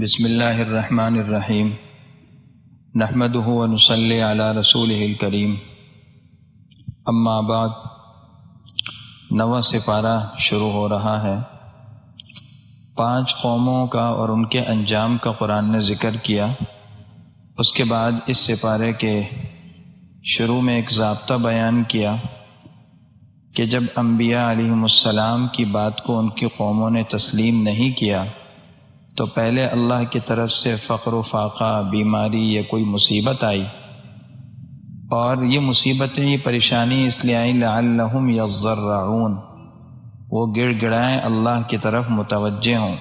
بسم اللہ الرحمن الرحیم نحمده ونصلی علی رسولہ الکریم اما بعد نواں سپارہ شروع ہو رہا ہے۔ 5 قوموں کا اور ان کے انجام کا قرآن نے ذکر کیا۔ اس کے بعد اس سپارے کے شروع میں ایک ضابطہ بیان کیا کہ جب انبیاء علیہم السلام کی بات کو ان کی قوموں نے تسلیم نہیں کیا تو پہلے اللہ کی طرف سے فقر و فاقہ، بیماری یا کوئی مصیبت آئی، اور یہ مصیبتیں، یہ پریشانی اس لیے آئیں لعلہم یضرعون، وہ گڑ گڑائیں اللہ کی طرف متوجہ ہوں،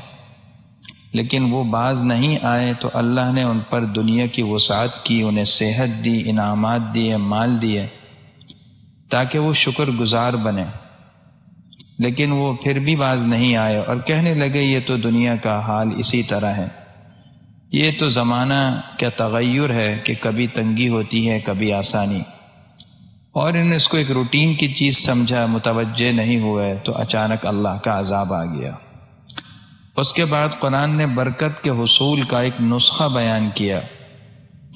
لیکن وہ باز نہیں آئے تو اللہ نے ان پر دنیا کی وسعت کی، انہیں صحت دی، انعامات دیے، مال دیے تاکہ وہ شکر گزار بنے، لیکن وہ پھر بھی باز نہیں آئے اور کہنے لگے یہ تو دنیا کا حال اسی طرح ہے، یہ تو زمانہ کا تغیر ہے کہ کبھی تنگی ہوتی ہے کبھی آسانی، اور انہوں نے اس کو ایک روٹین کی چیز سمجھا، متوجہ نہیں ہوئے تو اچانک اللہ کا عذاب آ گیا۔ اس کے بعد قرآن نے برکت کے حصول کا ایک نسخہ بیان کیا،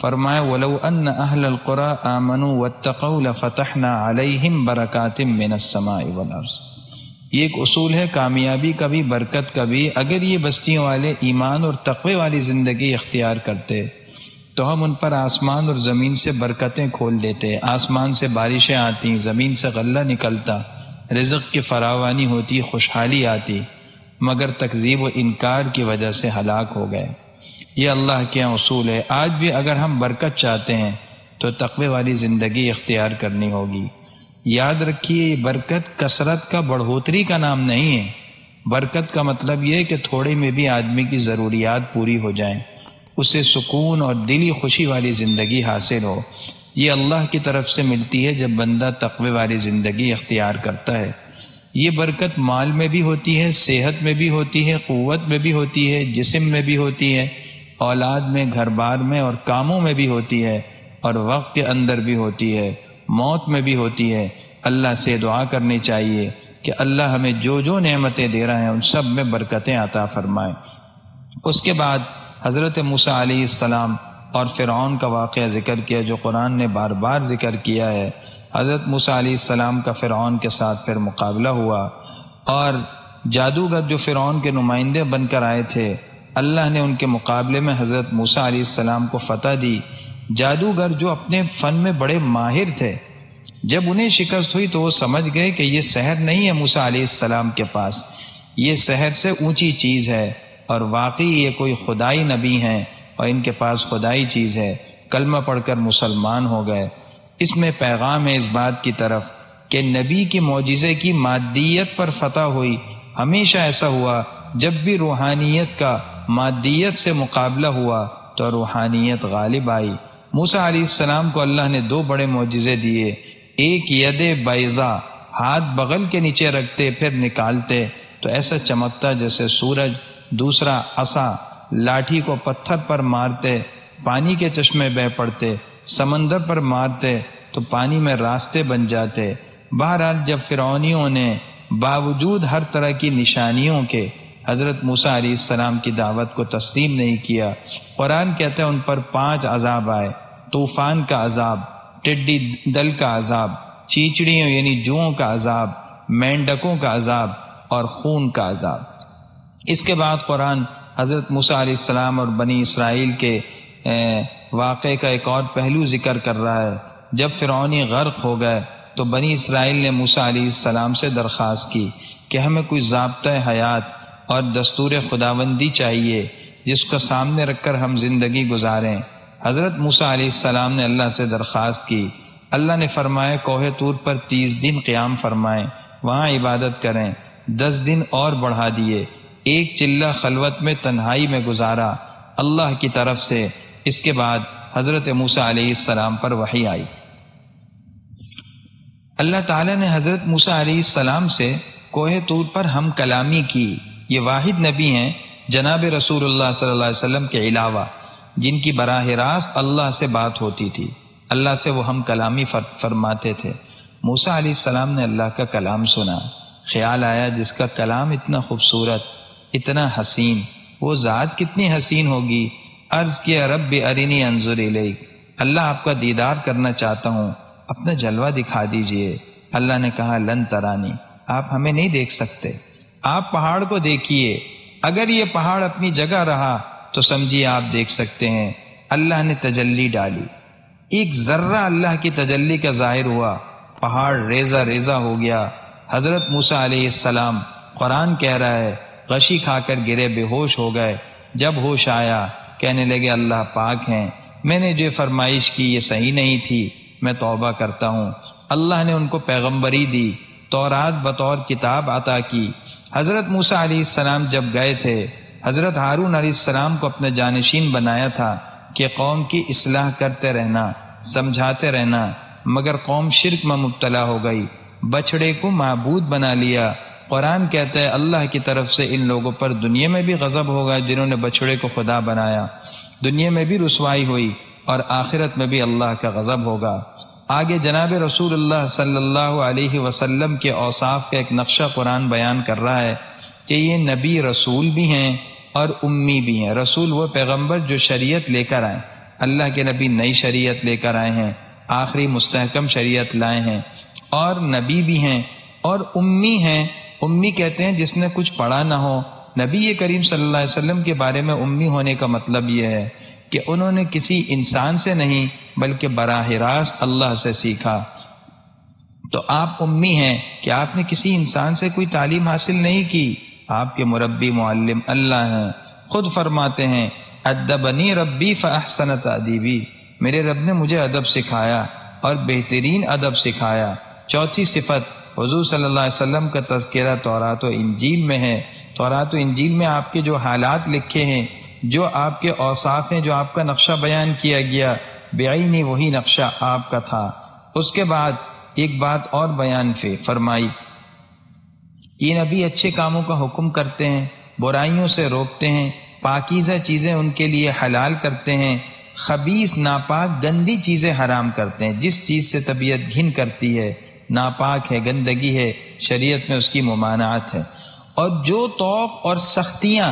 فرمایا وَلَوْ أَنَّ أَهْلَ الْقُرَىٰ آمَنُوا وَاتَّقَوْا لَفَتَحْنَا عَلَيْهِمْ بَرَكَاتٍ مِّنَ السَّمَاءِ وَالْأَرْضِ۔ یہ ایک اصول ہے، کامیابی کا بھی برکت کا بھی۔ اگر یہ بستیوں والے ایمان اور تقوی والی زندگی اختیار کرتے تو ہم ان پر آسمان اور زمین سے برکتیں کھول دیتے، آسمان سے بارشیں آتی، زمین سے غلہ نکلتا، رزق کی فراوانی ہوتی، خوشحالی آتی، مگر تکذیب و انکار کی وجہ سے ہلاک ہو گئے۔ یہ اللہ کے اصول ہے۔ آج بھی اگر ہم برکت چاہتے ہیں تو تقوی والی زندگی اختیار کرنی ہوگی۔ یاد رکھیے، یہ برکت کثرت کا، بڑھوتری کا نام نہیں ہے۔ برکت کا مطلب یہ ہے کہ تھوڑے میں بھی آدمی کی ضروریات پوری ہو جائیں، اسے سکون اور دلی خوشی والی زندگی حاصل ہو۔ یہ اللہ کی طرف سے ملتی ہے جب بندہ تقوی والی زندگی اختیار کرتا ہے۔ یہ برکت مال میں بھی ہوتی ہے، صحت میں بھی ہوتی ہے، قوت میں بھی ہوتی ہے، جسم میں بھی ہوتی ہے، اولاد میں، گھر بار میں اور کاموں میں بھی ہوتی ہے، اور وقت کے اندر بھی ہوتی ہے، موت میں بھی ہوتی ہے۔ اللہ سے دعا کرنی چاہیے کہ اللہ ہمیں جو جو نعمتیں دے رہے ہیں ان سب میں برکتیں عطا فرمائیں۔ اس کے بعد حضرت موسیٰ علیہ السلام اور فرعون کا واقعہ ذکر کیا جو قرآن نے بار بار ذکر کیا ہے۔ حضرت موسیٰ علیہ السلام کا فرعون کے ساتھ پھر مقابلہ ہوا، اور جادوگر جو فرعون کے نمائندے بن کر آئے تھے، اللہ نے ان کے مقابلے میں حضرت موسیٰ علیہ السلام کو فتح دی۔ جادوگر جو اپنے فن میں بڑے ماہر تھے، جب انہیں شکست ہوئی تو وہ سمجھ گئے کہ یہ سحر نہیں ہے موسیٰ علیہ السلام کے پاس، یہ سحر سے اونچی چیز ہے، اور واقعی یہ کوئی خدائی نبی ہیں اور ان کے پاس خدائی چیز ہے۔ کلمہ پڑھ کر مسلمان ہو گئے۔ اس میں پیغام ہے اس بات کی طرف کہ نبی کی معجزے کی مادیت پر فتح ہوئی۔ ہمیشہ ایسا ہوا، جب بھی روحانیت کا مادیت سے مقابلہ ہوا تو روحانیت غالب آئی۔ موسیٰ علیہ السلام کو اللہ نے 2 بڑے معجزے دیے، ایک ید بیضا، ہاتھ بغل کے نیچے رکھتے پھر نکالتے تو ایسا چمکتا جیسے سورج، دوسرا عصا، لاٹھی کو پتھر پر مارتے پانی کے چشمے بہہ پڑتے، سمندر پر مارتے تو پانی میں راستے بن جاتے۔ بہرحال جب فرعونیوں نے باوجود ہر طرح کی نشانیوں کے حضرت موسیٰ علیہ السلام کی دعوت کو تسلیم نہیں کیا، قرآن کہتا ہے ان پر 5 عذاب آئے، طوفان کا عذاب، ٹڈی دل کا عذاب، چیچڑیوں یعنی جوؤں کا عذاب، مینڈکوں کا عذاب اور خون کا عذاب۔ اس کے بعد قرآن حضرت موسیٰ علیہ السلام اور بنی اسرائیل کے واقعے کا ایک اور پہلو ذکر کر رہا ہے۔ جب فرعونی غرق ہو گئے تو بنی اسرائیل نے موسیٰ علیہ السلام سے درخواست کی کہ ہمیں کوئی ضابطۂ حیات اور دستور خداوندی چاہیے جس کو سامنے رکھ کر ہم زندگی گزاریں۔ حضرت موسیٰ علیہ السلام نے اللہ سے درخواست کی۔ اللہ نے فرمایا کوہ طور پر 30 دن قیام فرمائیں، وہاں عبادت کریں۔ 10 دن اور بڑھا دیے، ایک چلہ خلوت میں تنہائی میں گزارا اللہ کی طرف سے۔ اس کے بعد حضرت موسیٰ علیہ السلام پر وحی آئی۔ اللہ تعالیٰ نے حضرت موسیٰ علیہ السلام سے کوہ طور پر ہم کلامی کی۔ یہ واحد نبی ہیں جناب رسول اللہ صلی اللہ علیہ وسلم کے علاوہ جن کی براہ راست اللہ سے بات ہوتی تھی، اللہ سے وہ ہم کلامی فرماتے تھے۔ موسیٰ علیہ السلام نے اللہ کا کلام سنا، خیال آیا جس کا کلام اتنا خوبصورت، اتنا حسین، وہ ذات کتنی حسین ہوگی۔ عرض کیا رب ارنی انظر الیک، اللہ آپ کا دیدار کرنا چاہتا ہوں، اپنا جلوہ دکھا دیجئے۔ اللہ نے کہا لن ترانی، آپ ہمیں نہیں دیکھ سکتے، آپ پہاڑ کو دیکھیے، اگر یہ پہاڑ اپنی جگہ رہا تو سمجھیے آپ دیکھ سکتے ہیں۔ اللہ نے تجلی ڈالی، ایک ذرہ اللہ کی تجلی کا ظاہر ہوا، پہاڑ ریزہ ریزہ ہو گیا۔ حضرت موسیٰ علیہ السلام، قرآن کہہ رہا ہے، غشی کھا کر گرے، بے ہوش ہو گئے۔ جب ہوش آیا کہنے لگے اللہ پاک ہیں، میں نے جو فرمائش کی یہ صحیح نہیں تھی، میں توبہ کرتا ہوں۔ اللہ نے ان کو پیغمبری دی، تورات بطور کتاب عطا کی۔ حضرت موسیٰ علیہ السلام جب گئے تھے، حضرت ہارون علیہ السلام کو اپنے جانشین بنایا تھا کہ قوم کی اصلاح کرتے رہنا، سمجھاتے رہنا، مگر قوم شرک میں مبتلا ہو گئی، بچڑے کو معبود بنا لیا۔ قرآن کہتا ہے اللہ کی طرف سے ان لوگوں پر دنیا میں بھی غضب ہوگا جنہوں نے بچڑے کو خدا بنایا، دنیا میں بھی رسوائی ہوئی اور آخرت میں بھی اللہ کا غضب ہوگا۔ آگے جناب رسول اللہ صلی اللہ علیہ وسلم کے اوصاف کا ایک نقشہ قرآن بیان کر رہا ہے کہ یہ نبی رسول بھی ہیں اور امی بھی ہیں۔ رسول وہ پیغمبر جو شریعت لے کر آئے، اللہ کے نبی نئی شریعت لے کر آئے ہیں، آخری مستحکم شریعت لائے ہیں، اور نبی بھی ہیں، اور امی ہیں۔ امی کہتے ہیں جس نے کچھ پڑھا نہ ہو۔ نبی کریم صلی اللہ علیہ وسلم کے بارے میں امی ہونے کا مطلب یہ ہے کہ انہوں نے کسی انسان سے نہیں بلکہ براہ راست اللہ سے سیکھا۔ تو آپ امی ہیں کہ آپ نے کسی انسان سے کوئی تعلیم حاصل نہیں کی، آپ کے مربی معلم اللہ ہیں۔ خود فرماتے ہیں ادبنی ربی فاحسن تادیبی، میرے رب نے مجھے ادب سکھایا اور بہترین ادب سکھایا۔ چوتھی صفت، حضور صلی اللہ علیہ وسلم کا تذکرہ تورات و انجیل میں ہے۔ تورات و انجیل میں آپ کے جو حالات لکھے ہیں، جو آپ کے اوصاف ہیں، جو آپ کا نقشہ بیان کیا گیا، بعینی وہی نقشہ آپ کا تھا۔ اس کے بعد ایک بات اور بیان فرمائی، یہ نبی اچھے کاموں کا حکم کرتے ہیں، برائیوں سے روکتے ہیں، پاکیزہ چیزیں ان کے لیے حلال کرتے ہیں، خبیث ناپاک گندی چیزیں حرام کرتے ہیں۔ جس چیز سے طبیعت گھن کرتی ہے، ناپاک ہے، گندگی ہے، شریعت میں اس کی ممانعت ہے۔ اور جو طوق اور سختیاں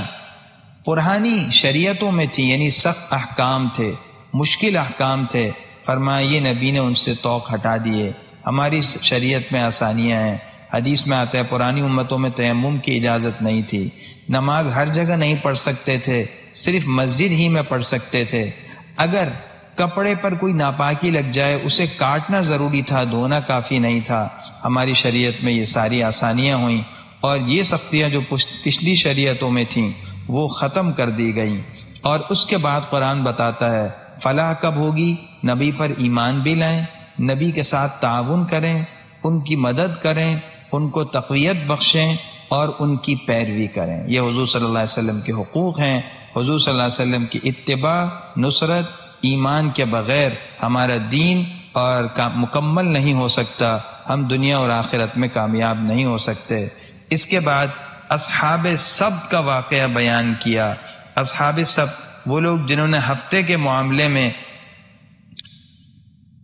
پرانی شریعتوں میں تھیں، یعنی سخت احکام تھے، مشکل احکام تھے، فرمایا یہ نبی نے ان سے طوق ہٹا دیے۔ ہماری شریعت میں آسانیاں ہیں۔ حدیث میں آتا ہے پرانی امتوں میں تیمم کی اجازت نہیں تھی، نماز ہر جگہ نہیں پڑھ سکتے تھے، صرف مسجد ہی میں پڑھ سکتے تھے۔ اگر کپڑے پر کوئی ناپاکی لگ جائے اسے کاٹنا ضروری تھا، دھونا کافی نہیں تھا۔ ہماری شریعت میں یہ ساری آسانیاں ہوئیں، اور یہ سختیاں جو پچھلی شریعتوں میں تھیں وہ ختم کر دی گئیں۔ اور اس کے بعد قرآن بتاتا ہے فلاح کب ہوگی؟ نبی پر ایمان بھی لائیں، نبی کے ساتھ تعاون کریں، ان کی مدد کریں، ان کو تقویت بخشیں اور ان کی پیروی کریں۔ یہ حضور صلی اللہ علیہ وسلم کے حقوق ہیں۔ حضور صلی اللہ علیہ وسلم کی اتباع، نصرت، ایمان کے بغیر ہمارا دین اور مکمل نہیں ہو سکتا، ہم دنیا اور آخرت میں کامیاب نہیں ہو سکتے۔ اس کے بعد اصحاب سبت کا واقعہ بیان کیا۔ اصحاب سبت وہ لوگ جنہوں نے ہفتے کے معاملے میں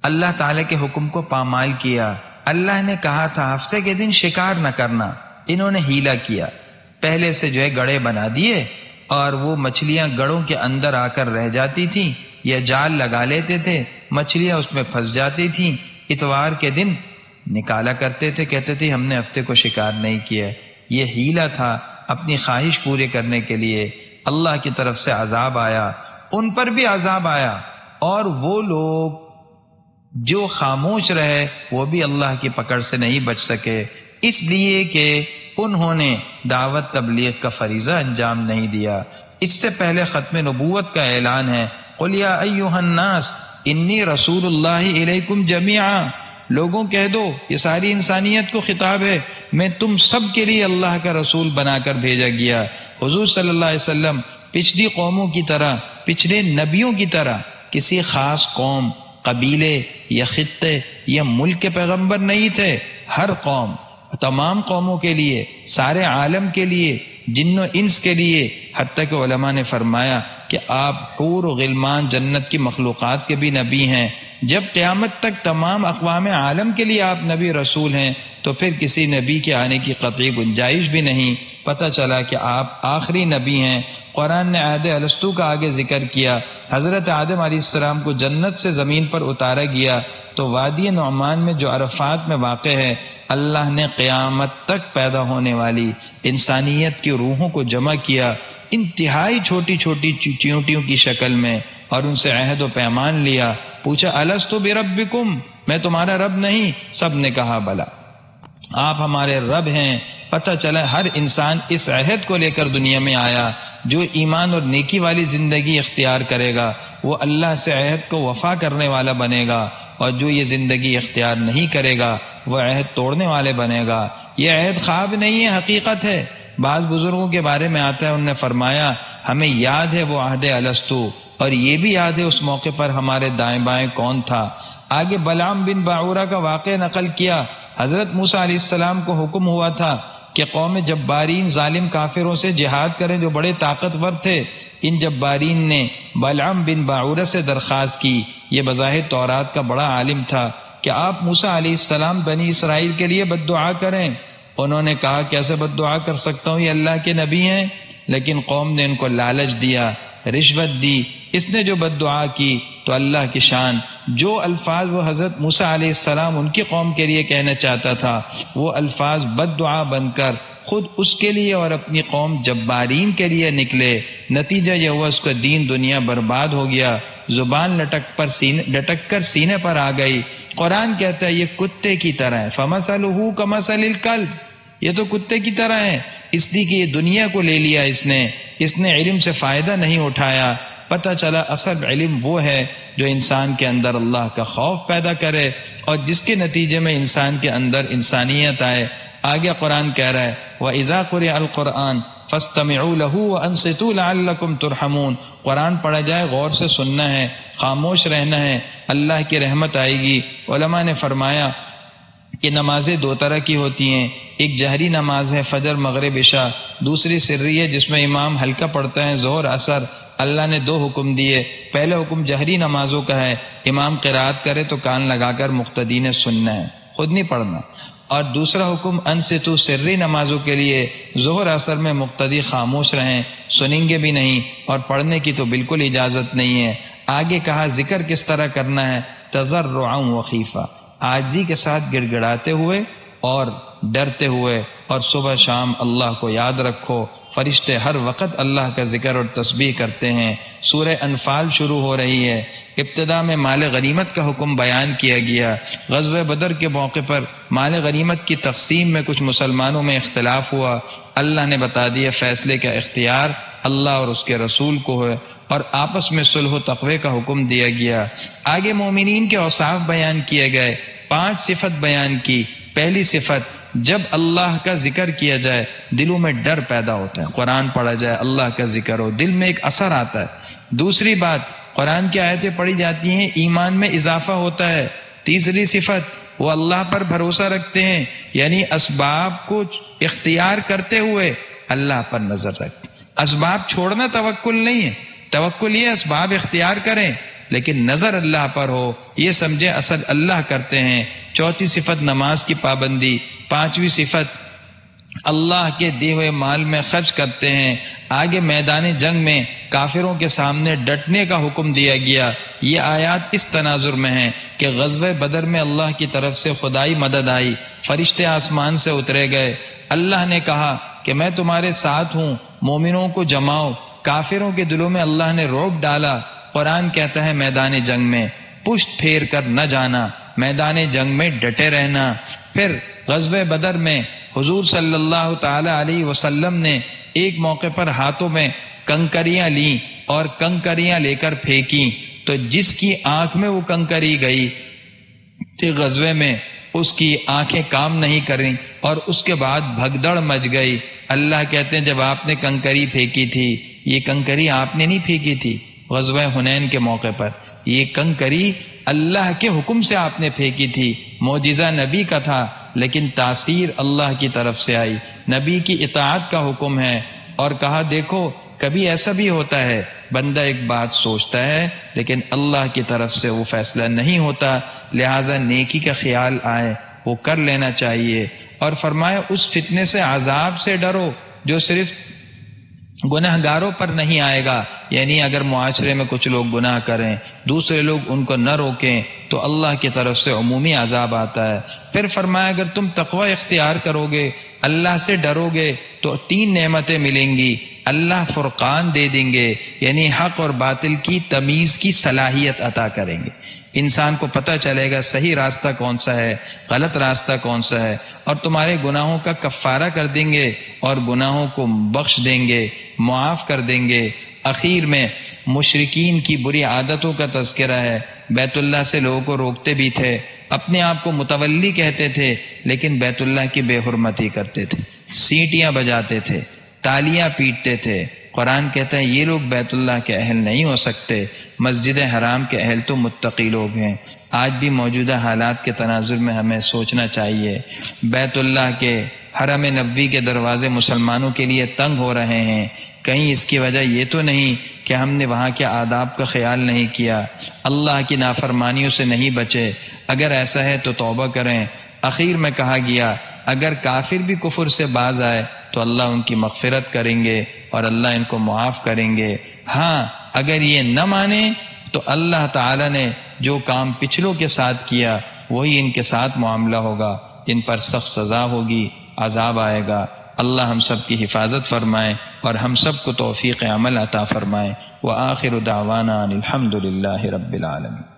اللہ تعالی کے حکم کو پامال کیا۔ اللہ نے کہا تھا ہفتے کے دن شکار نہ کرنا، انہوں نے ہیلا کیا، پہلے سے جو ہے گڑھے بنا دیے اور وہ مچھلیاں گڑھوں کے اندر آ کر رہ جاتی تھیں، یا جال لگا لیتے تھے، مچھلیاں اس میں پھنس جاتی تھیں، اتوار کے دن نکالا کرتے تھے، کہتے تھے ہم نے ہفتے کو شکار نہیں کیا۔ یہ ہیلا تھا، اپنی خواہش پورے کرنے کے لیے اللہ کی طرف سے عذاب آیا، ان پر بھی عذاب آیا، اور وہ لوگ جو خاموش رہے وہ بھی اللہ کی پکڑ سے نہیں بچ سکے، اس لیے کہ انہوں نے دعوت تبلیغ کا فریضہ انجام نہیں دیا۔ اس سے پہلے ختم نبوت کا اعلان ہے، قل یا ایھا الناس انی رسول اللہ الیکم جمیعا، لوگوں کہہ دو، یہ ساری انسانیت کو خطاب ہے، میں تم سب کے لیے اللہ کا رسول بنا کر بھیجا گیا۔ حضور صلی اللہ علیہ وسلم پچھلی قوموں کی طرح، پچھلے نبیوں کی طرح کسی خاص قوم، قبیلے یا خطے یا ملک کے پیغمبر نہیں تھے، ہر قوم، تمام قوموں کے لیے، سارے عالم کے لیے، جن و انس کے لیے، حتیٰ کہ علماء نے فرمایا کہ آپ حور و غلمان جنت کی مخلوقات کے بھی نبی ہیں۔ جب قیامت تک تمام اقوام عالم کے لیے آپ نبی رسول ہیں تو پھر کسی نبی کے آنے کی قطعی گنجائش بھی نہیں۔ پتہ چلا کہ آپ آخری نبی ہیں۔ قرآن نے عہد الستو کا آگے ذکر کیا۔ حضرت آدم علیہ السلام کو جنت سے زمین پر اتارا گیا تو وادی نعمان میں جو عرفات میں واقع ہے، اللہ نے قیامت تک پیدا ہونے والی انسانیت کی روحوں کو جمع کیا، انتہائی چھوٹی چھوٹی چیونٹیوں کی شکل میں، اور ان سے عہد و پیمان لیا۔ پوچھا الست بربکم، میں تمہارا رب نہیں؟ سب نے کہا بلا، آپ ہمارے رب ہیں۔ پتہ چلا ہر انسان اس عہد کو لے کر دنیا میں آیا، جو ایمان اور نیکی والی زندگی اختیار کرے گا وہ اللہ سے عہد کو وفا کرنے والا بنے گا، اور جو یہ زندگی اختیار نہیں کرے گا وہ عہد توڑنے والے بنے گا۔ یہ عہد خواب نہیں ہے، حقیقت ہے۔ بعض بزرگوں کے بارے میں آتا ہے، انہوں نے فرمایا ہمیں یاد ہے وہ عہد الستو، اور یہ بھی یاد ہے اس موقع پر ہمارے دائیں بائیں کون تھا۔ آگے بلعام بن باعورہ کا واقعہ نقل کیا۔ حضرت موسیٰ علیہ السلام کو حکم ہوا تھا کہ قوم جبارین ظالم کافروں سے جہاد کریں جو بڑے طاقتور تھے۔ ان جبارین نے بلعام بن باعورہ سے درخواست کی، یہ بظاہر تورات کا بڑا عالم تھا، کہ آپ موسیٰ علیہ السلام بنی اسرائیل کے لیے بد دعا کریں۔ انہوں نے کہا کیسے بد دعا کر سکتا ہوں، یہ اللہ کے نبی ہیں۔ لیکن قوم نے ان کو لالچ دیا، رشوت دی۔ اس نے جو بد دعا کی تو اللہ کی شان، جو الفاظ وہ حضرت موسیٰ علیہ السلام ان کی قوم کے لیے کہنا چاہتا تھا، وہ الفاظ بد دعا بن کر خود اس کے لیے اور اپنی قوم جبارین کے لیے نکلے۔ نتیجہ یہ ہوا اس کا دین دنیا برباد ہو گیا، زبان لٹک کر سینے پر آ گئی۔ قرآن کہتا ہے یہ کتے کی طرح ہے، فَمَثَلُهُ كَمَثَلِ الْكَلْبِ، یہ تو کتے کی طرح ہے، اس لیے کہ یہ دنیا کو لے لیا اس نے علم سے فائدہ نہیں اٹھایا۔ پتہ چلا اصل علم وہ ہے جو انسان کے اندر اللہ کا خوف پیدا کرے اور جس کے نتیجے میں انسان کے اندر انسانیت آئے۔ آگے قرآن کہہ رہا ہے وَإِذَا قُرِئَ الْقُرْآنُ فَاسْتَمِعُوا لَهُ وَأَنصِتُوا لَعَلَّكُمْ تُرْحَمُونَ، قرآن پڑھا جائے غور سے سننا ہے، خاموش رہنا ہے، اللہ کی رحمت آئے گی۔ علماء نے فرمایا کہ نمازیں دو طرح کی ہوتی ہیں، ایک جہری نماز ہے فجر مغرب عشاء، دوسری سری ہے جس میں امام ہلکا پڑھتا ہے ظہر عصر۔ اللہ نے دو حکم دیے، پہلے حکم جہری نمازوں کا ہے، امام قرات کرے تو کان لگا کر مقتدی نے سننا ہے، خود نہیں پڑھنا، اور دوسرا حکم انصتو سری نمازوں کے لیے ظہر عصر میں مقتدی خاموش رہیں، سنیں گے بھی نہیں اور پڑھنے کی تو بالکل اجازت نہیں ہے۔ آگے کہا ذکر کس طرح کرنا ہے، تضرعا وخیفہ، عاجزی کے ساتھ گڑ گڑاتے ہوئے اور ڈرتے ہوئے، اور صبح شام اللہ کو یاد رکھو۔ فرشتے ہر وقت اللہ کا ذکر اور تسبیح کرتے ہیں۔ سورہ انفال شروع ہو رہی ہے، ابتدا میں مال غنیمت کا حکم بیان کیا گیا۔ غزوہ بدر کے موقع پر مال غنیمت کی تقسیم میں کچھ مسلمانوں میں اختلاف ہوا، اللہ نے بتا دیا فیصلے کا اختیار اللہ اور اس کے رسول کو ہے، اور آپس میں صلح و تقوی کا حکم دیا گیا۔ آگے مومنین کے اوصاف بیان کیے گئے، 5 صفت بیان کی۔ پہلی صفت، جب اللہ کا ذکر کیا جائے دلوں میں ڈر پیدا ہوتا ہے، قرآن پڑھا جائے اللہ کا ذکر ہو دل میں ایک اثر آتا ہے۔ دوسری بات، قرآن کی آیتیں پڑھی جاتی ہیں ایمان میں اضافہ ہوتا ہے۔ تیسری صفت، وہ اللہ پر بھروسہ رکھتے ہیں، یعنی اسباب کو اختیار کرتے ہوئے اللہ پر نظر رکھتے ہیں۔ اسباب چھوڑنا توکل نہیں ہے، توکل یہ اسباب اختیار کریں لیکن نظر اللہ پر ہو، یہ سمجھے اصل اللہ کرتے ہیں۔ چوتھی صفت نماز کی پابندی۔ پانچویں صفت اللہ کے دیے ہوئے مال میں خرچ کرتے ہیں۔ آگے میدان جنگ میں کافروں کے سامنے ڈٹنے کا حکم دیا گیا۔ یہ آیات اس تناظر میں ہیں کہ غزوہ بدر میں اللہ کی طرف سے خدائی مدد آئی، فرشتے آسمان سے اترے گئے، اللہ نے کہا کہ میں تمہارے ساتھ ہوں، مومنوں کو جماؤ۔ کافروں کے دلوں میں اللہ نے رعب ڈالا۔ قرآن کہتا ہے میدان جنگ میں پشت پھیر کر نہ جانا، میدان جنگ میں ڈٹے رہنا۔ پھر غزوہ بدر میں حضور صلی اللہ تعالی علیہ وسلم نے ایک موقع پر ہاتھوں میں کنکریاں لیں اور کنکریاں لے کر پھینکی، تو جس کی آنکھ میں وہ کنکری گئی غزوے میں اس کی آنکھیں کام نہیں کریں اور اس کے بعد بھگدڑ مچ گئی۔ اللہ کہتے ہیں جب آپ نے کنکری پھینکی تھی، یہ کنکری آپ نے نہیں پھینکی تھی غزوہ حنین کے موقع پر، یہ کنکری اللہ کے حکم سے آپ نے پھینکی تھی، معجزہ نبی کا تھا لیکن تاثیر اللہ کی طرف سے آئی، نبی کی اطاعت کا حکم ہے۔ اور کہا دیکھو کبھی ایسا بھی ہوتا ہے بندہ ایک بات سوچتا ہے لیکن اللہ کی طرف سے وہ فیصلہ نہیں ہوتا، لہٰذا نیکی کا خیال آئے، وہ کر لینا چاہیے. اور فرمایا اس فتنے سے، عذاب سے ڈرو جو صرف گناہ گاروں پر نہیں آئے گا. یعنی اگر معاشرے میں کچھ لوگ گناہ کریں، دوسرے لوگ ان کو نہ روکیں تو اللہ کی طرف سے عمومی عذاب آتا ہے. پھر فرمایا اگر تم تقوی اختیار کرو گے، اللہ سے ڈرو گے تو 3 نعمتیں ملیں گی. اللہ فرقان دے دیں گے، یعنی حق اور باطل کی تمیز کی صلاحیت عطا کریں گے. انسان کو پتہ چلے گا صحیح راستہ کون سا ہے، غلط راستہ کون سا ہے، اور تمہارے گناہوں کا کفارہ کر دیں گے اور گناہوں کو بخش دیں گے، معاف کر دیں گے. اخیر میں مشرکین کی بری عادتوں کا تذکرہ ہے. بیت اللہ سے لوگوں کو روکتے بھی تھے، اپنے آپ کو متولی کہتے تھے، لیکن بیت اللہ کی بے حرمتی کرتے تھے، سیٹیاں بجاتے تھے، تالیاں پیٹتے تھے. قرآن کہتا ہے یہ لوگ بیت اللہ کے اہل نہیں ہو سکتے. مسجد حرام کے اہل تو متقی لوگ ہیں. آج بھی موجودہ حالات کے تناظر میں ہمیں سوچنا چاہیے. بیت اللہ کے حرم نبوی کے دروازے مسلمانوں کے لیے تنگ ہو رہے ہیں. کہیں اس کی وجہ یہ تو نہیں کہ ہم نے وہاں کے آداب کا خیال نہیں کیا، اللہ کی نافرمانیوں سے نہیں بچے. اگر ایسا ہے تو توبہ کریں. اخیر میں کہا گیا اگر کافر بھی کفر سے باز آئے تو اللہ ان کی مغفرت کریں گے اور اللہ ان کو معاف کریں گے. ہاں اگر یہ نہ مانے تو اللہ تعالی نے جو کام پچھلوں کے ساتھ کیا وہی ان کے ساتھ معاملہ ہوگا. ان پر سخت سزا ہوگی، عذاب آئے گا. اللہ ہم سب کی حفاظت فرمائے اور ہم سب کو توفیق عمل عطا فرمائے. وآخر دعوانا ان الحمد للہ رب العالمین.